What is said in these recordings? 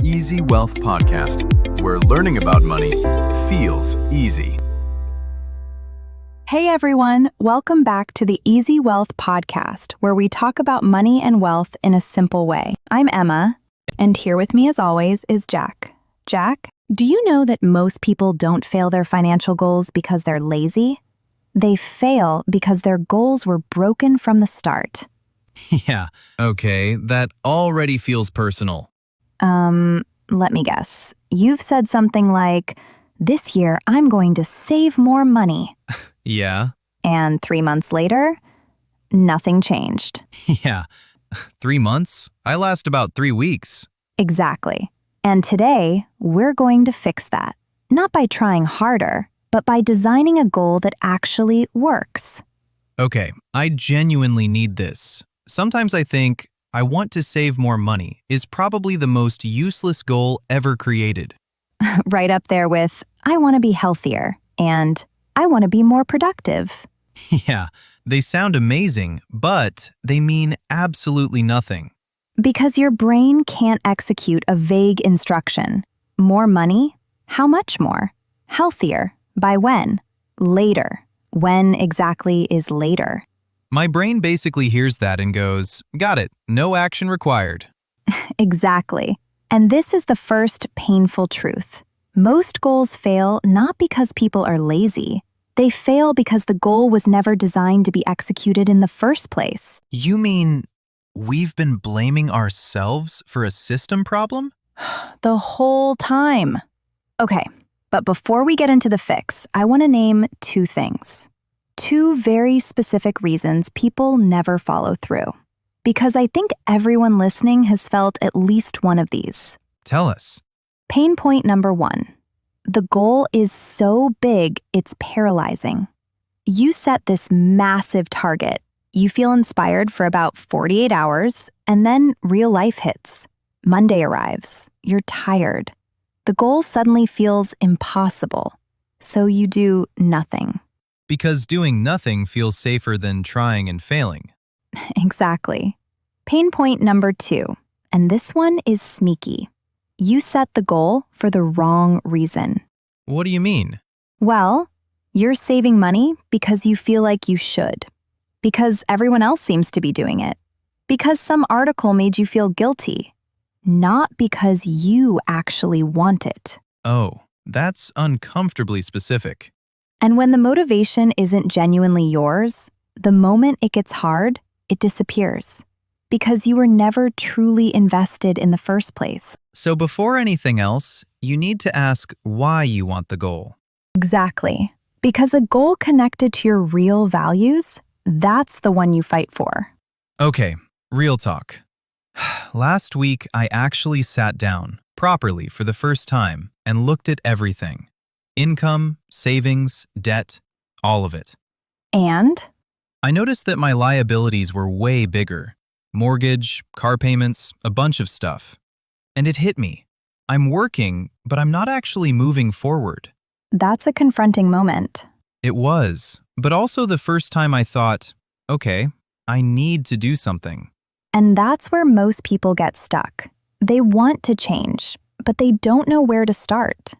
Easy Wealth Podcast, where learning about money feels easy. Hey everyone, welcome back to the Easy Wealth Podcast, where we talk about money and wealth in a simple way. I'm Emma, and here with me as always is Jack. Jack, do you know that most people don't fail their financial goals because they're lazy? They fail because their goals were broken from the start. Yeah, okay, that already feels personal. Let me guess. You've said something like, this year I'm going to save more money. Yeah. And 3 months later, nothing changed. Yeah. 3 months? I last about 3 weeks. Exactly. And today, we're going to fix that. Not by trying harder, but by designing a goal that actually works. Okay, I genuinely need this. Sometimes I think I want to save more money is probably the most useless goal ever created. Right up there with, I want to be healthier and I want to be more productive. Yeah, they sound amazing, but they mean absolutely nothing. Because your brain can't execute a vague instruction. More money? How much more? Healthier? By when? Later. When exactly is later? My brain basically hears that and goes, got it, no action required. Exactly. And this is the first painful truth. Most goals fail not because people are lazy. They fail because the goal was never designed to be executed in the first place. You mean we've been blaming ourselves for a system problem? The whole time. Okay, but before we get into the fix, I want to name 2 things. 2 very specific reasons people never follow through. Because I think everyone listening has felt at least one of these. Tell us. Pain point number 1. The goal is so big, it's paralyzing. You set this massive target. You feel inspired for about 48 hours, and then real life hits. Monday arrives. You're tired. The goal suddenly feels impossible. So you do nothing. Because doing nothing feels safer than trying and failing. Exactly. Pain point number 2, and this one is sneaky. You set the goal for the wrong reason. What do you mean? Well, you're saving money because you feel like you should. Because everyone else seems to be doing it. Because some article made you feel guilty. Not because you actually want it. Oh, that's uncomfortably specific. And when the motivation isn't genuinely yours, the moment it gets hard, it disappears. Because you were never truly invested in the first place. So before anything else, you need to ask why you want the goal. Exactly. Because a goal connected to your real values, that's the one you fight for. Okay, real talk. Last week, I actually sat down, properly for the first time, and looked at everything. Income, savings, debt, all of it. And? I noticed that my liabilities were way bigger. Mortgage, car payments, a bunch of stuff. And it hit me. I'm working, but I'm not actually moving forward. That's a confronting moment. It was, but also the first time I thought, okay, I need to do something. And that's where most people get stuck. They want to change, but they don't know where to start.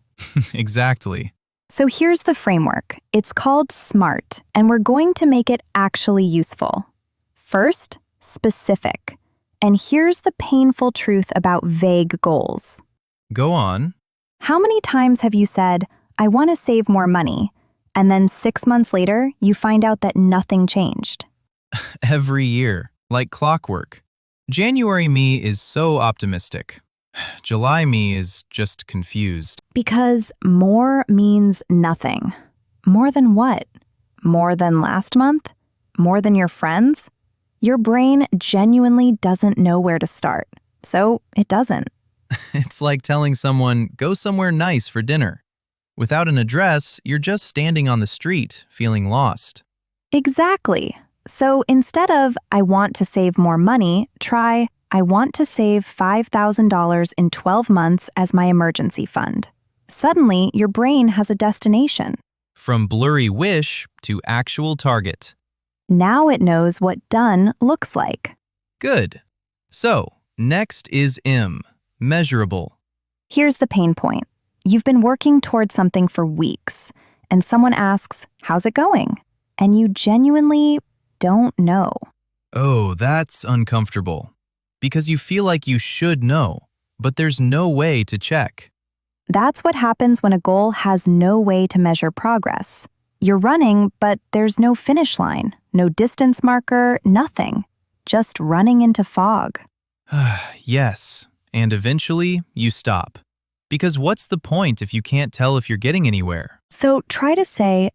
Exactly. So here's the framework. It's called SMART, and we're going to make it actually useful. First, specific. And here's the painful truth about vague goals. Go on. How many times have you said, I want to save more money, and then 6 months later, you find out that nothing changed? Every year, like clockwork. January me is so optimistic. July me is just confused. Because more means nothing. More than what? More than last month? More than your friends? Your brain genuinely doesn't know where to start, so it doesn't. It's like telling someone, go somewhere nice for dinner. Without an address, you're just standing on the street, feeling lost. Exactly. So instead of, I want to save more money, try, I want to save $5,000 in 12 months as my emergency fund. Suddenly, your brain has a destination. From blurry wish to actual target. Now it knows what done looks like. Good. So, next is M, measurable. Here's the pain point. You've been working towards something for weeks, and someone asks, "How's it going?" And you genuinely don't know. Oh, that's uncomfortable. Because you feel like you should know, but there's no way to check. That's what happens when a goal has no way to measure progress. You're running, but there's no finish line, no distance marker, nothing. Just running into fog. Yes, and eventually you stop. Because what's the point if you can't tell if you're getting anywhere? So try to save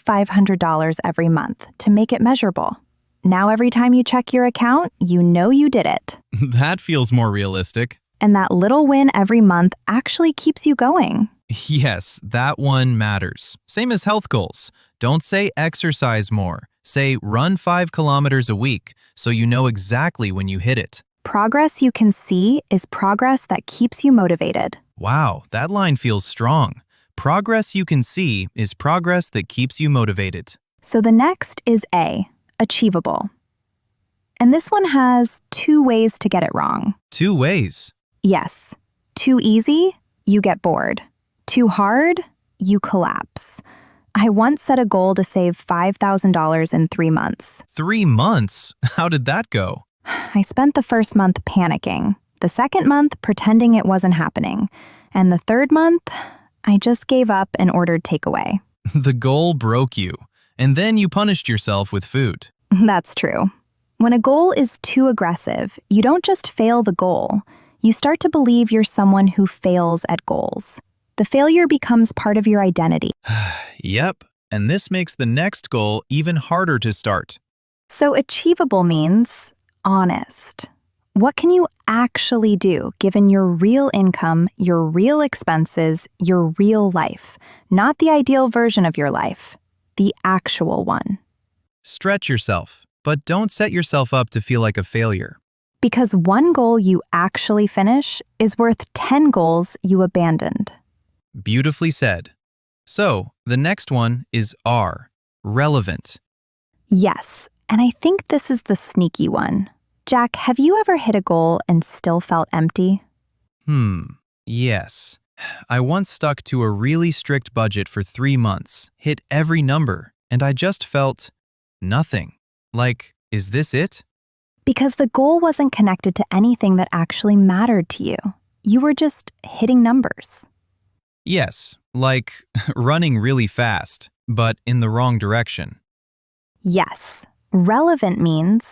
$500 every month to make it measurable. Now every time you check your account, you know you did it. That feels more realistic. And that little win every month actually keeps you going. Yes, that one matters. Same as health goals. Don't say exercise more. Say run 5 kilometers a week so you know exactly when you hit it. Progress you can see is progress that keeps you motivated. Wow, that line feels strong. Progress you can see is progress that keeps you motivated. So the next is A, achievable. And this one has 2 ways to get it wrong. 2 ways. Yes, too easy, you get bored. Too hard, you collapse. I once set a goal to save $5,000 in 3 months. 3 months? How did that go? I spent the first month panicking, the second month pretending it wasn't happening, and the third month, I just gave up and ordered takeaway. The goal broke you, and then you punished yourself with food. That's true. When a goal is too aggressive, you don't just fail the goal. You start to believe you're someone who fails at goals. The failure becomes part of your identity. Yep, and this makes the next goal even harder to start. So achievable means honest. What can you actually do given your real income, your real expenses, your real life? Not the ideal version of your life, the actual one. Stretch yourself, but don't set yourself up to feel like a failure. Because one goal you actually finish is worth 10 goals you abandoned. Beautifully said. So, the next one is R, relevant. Yes, and I think this is the sneaky one. Jack, have you ever hit a goal and still felt empty? Yes. I once stuck to a really strict budget for 3 months, hit every number, and I just felt nothing. Like, is this it? Because the goal wasn't connected to anything that actually mattered to you. You were just hitting numbers. Yes, like running really fast, but in the wrong direction. Yes, relevant means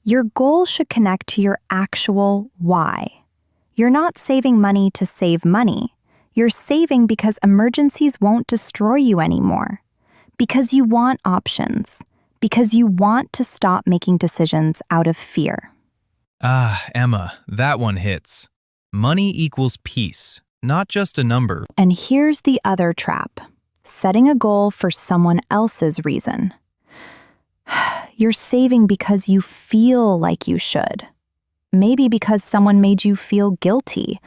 your goal should connect to your actual why. You're not saving money to save money. You're saving because emergencies won't destroy you anymore. Because you want options. Because you want to stop making decisions out of fear. Emma, that one hits. Money equals peace, not just a number. And here's the other trap. Setting a goal for someone else's reason. You're saving because you feel like you should. Maybe because someone made you feel guilty,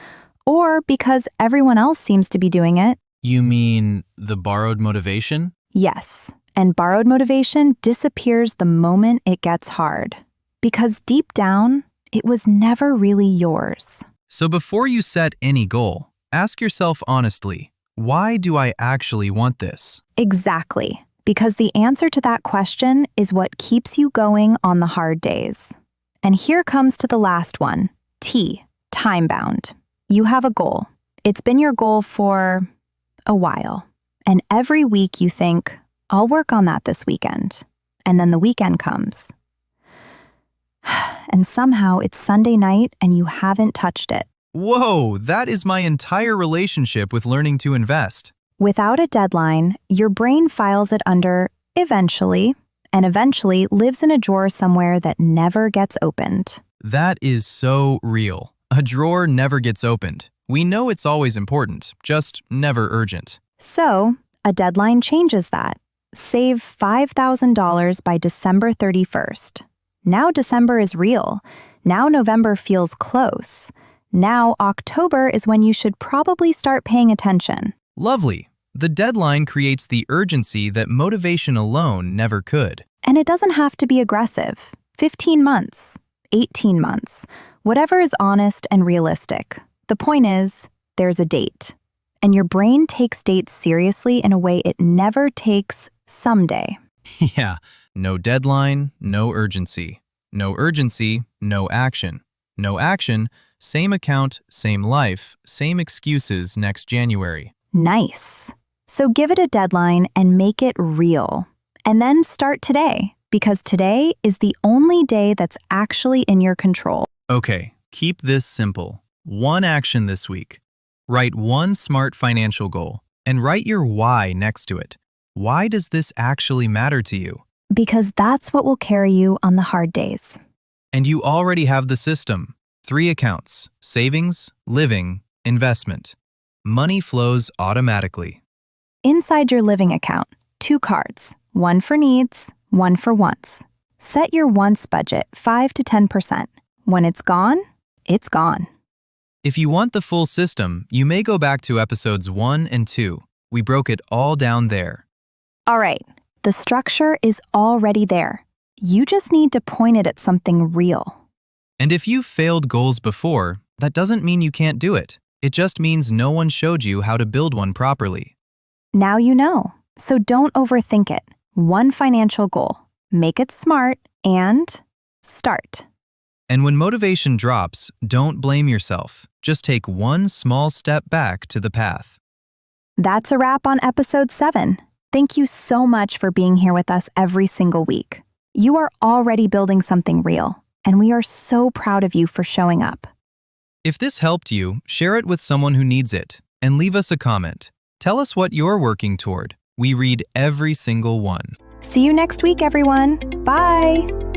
or because everyone else seems to be doing it. You mean the borrowed motivation? Yes, and borrowed motivation disappears the moment it gets hard. Because deep down, it was never really yours. So before you set any goal, ask yourself honestly, why do I actually want this? Exactly. Because the answer to that question is what keeps you going on the hard days. And here comes to the last one, T, time-bound. You have a goal. It's been your goal for a while. And every week you think, I'll work on that this weekend. And then the weekend comes. And somehow it's Sunday night and you haven't touched it. Whoa, that is my entire relationship with learning to invest. Without a deadline, your brain files it under eventually, and eventually lives in a drawer somewhere that never gets opened. That is so real. A drawer never gets opened. We know it's always important, just never urgent. So, a deadline changes that. Save $5,000 by December 31st. Now December is real. Now November feels close. Now October is when you should probably start paying attention. Lovely. The deadline creates the urgency that motivation alone never could. And it doesn't have to be aggressive. 15 months, 18 months, whatever is honest and realistic. The point is, there's a date. And your brain takes dates seriously in a way it never takes someday. Yeah, no deadline, no urgency. No urgency, no action. No action, same account, same life, same excuses next January. Nice. So give it a deadline and make it real. And then start today, because today is the only day that's actually in your control. Okay, keep this simple. One action this week. Write one smart financial goal and write your why next to it. Why does this actually matter to you? Because that's what will carry you on the hard days. And you already have the system. 3 accounts: savings, living, investment. Money flows automatically. Inside your living account, 2 cards, one for needs, one for wants. Set your wants budget 5 to 10%. When it's gone, it's gone. If you want the full system, you may go back to episodes 1 and 2. We broke it all down there. All right, the structure is already there. You just need to point it at something real. And if you've failed goals before, that doesn't mean you can't do it. It just means no one showed you how to build one properly. Now you know, so don't overthink it. One financial goal, make it smart, and start. And when motivation drops, don't blame yourself. Just take one small step back to the path. That's a wrap on episode 7. Thank you so much for being here with us every single week. You are already building something real, and we are so proud of you for showing up. If this helped you, share it with someone who needs it, and leave us a comment. Tell us what you're working toward. We read every single one. See you next week, everyone. Bye!